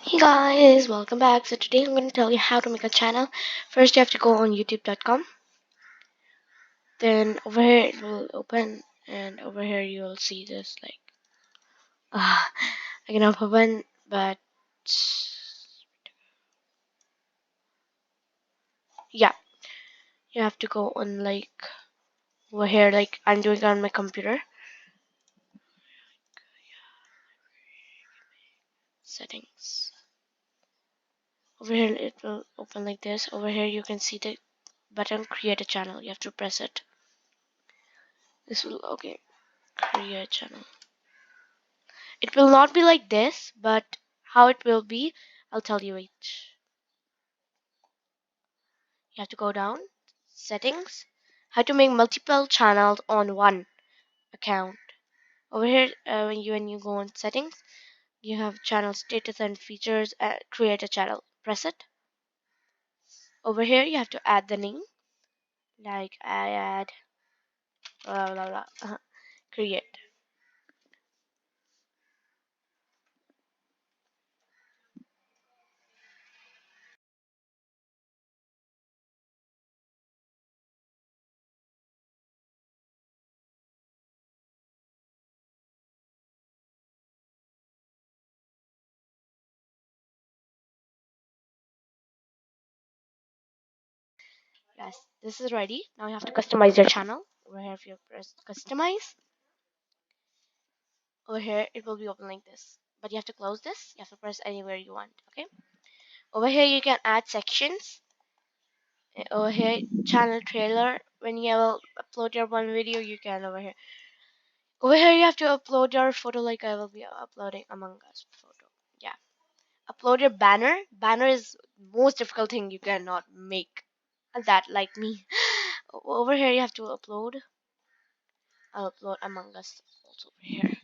Hey guys, welcome back. So today I'm going to tell you how to make a channel. First you have to go on youtube.com. Then over here it will open and over here you will see this like I cannot open but yeah, you have to go on like over here like I'm doing it on my computer. Settings. Over here it will open like this. Over here you can see the button create a channel. You have to press it. This will okay, create channel. It will not be like this, but how it will be, I'll tell you it. You have to go down, settings, how to make multiple channels on one account. Over here, when you go on settings, you have channel status and features. Create a channel. Press it. Over here, you have to add the name. Like I add blah blah blah. Create. Yes, this is ready. Now you have to customize your channel. Over here, if you press customize, over here it will be open like this. But you have to close this. You have to press anywhere you want. Okay. Over here you can add sections. Over here channel trailer. When you will upload your one video, you can over here. Over here you have to upload your photo like I will be uploading Among Us photo. Yeah. Upload your banner. Banner is most difficult thing you cannot make. That like me. Over here you have to upload. I'll upload Among Us also over here.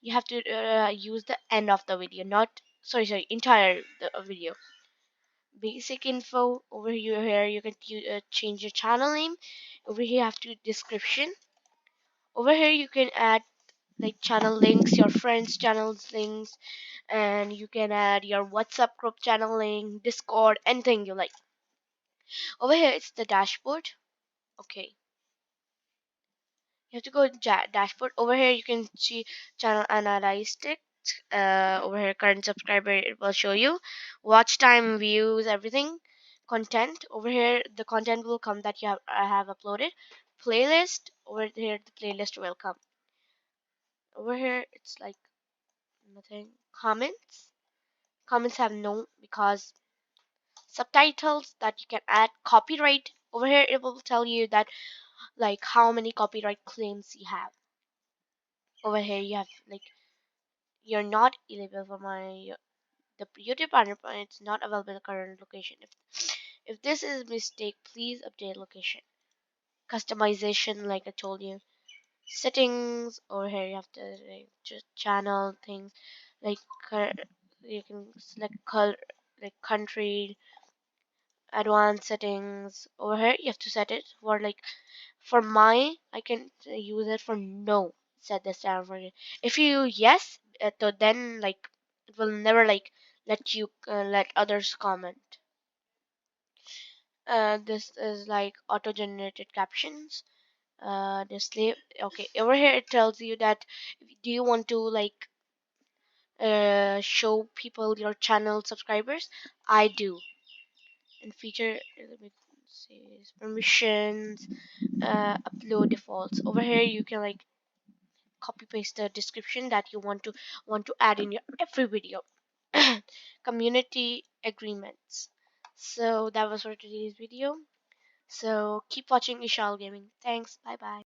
You have to use the end of the video, not sorry entire the video. Basic info over here you can change your channel name. Over here you have to description. Over here you can add like channel links, your friends channels links, and you can add your WhatsApp group channel link, Discord, anything you like. Over here it's the dashboard. Okay, you have to go dashboard. Over here you can see channel analytics. Over here current subscriber, it will show you watch time, views, everything. Content over here, the content will come that you have I have uploaded. Playlist over here, the playlist will come. Over here it's like nothing. Comments have no, because subtitles that you can add. Copyright over here it will tell you that like how many copyright claims you have. Over here you have like you're not eligible for my the YouTube partner point. It's not available in the current location. If this is a mistake, please update location. Customization, like I told you. Settings over here, you have to like, just channel things like you can select color, like country, advanced settings. Over here, you have to set it for like for my. I can use it for no. Set this down for you. If you yes, so then like it will never like let you let others comment. This is like auto-generated captions. Display. Okay, over here it tells you that do you want to like show people your channel subscribers? I do. And feature let me see permissions, upload defaults. Over here you can like copy paste the description that you want to add in your every video. Community agreements. So that was for today's video. So keep watching Ishal Gaming. Thanks. Bye bye.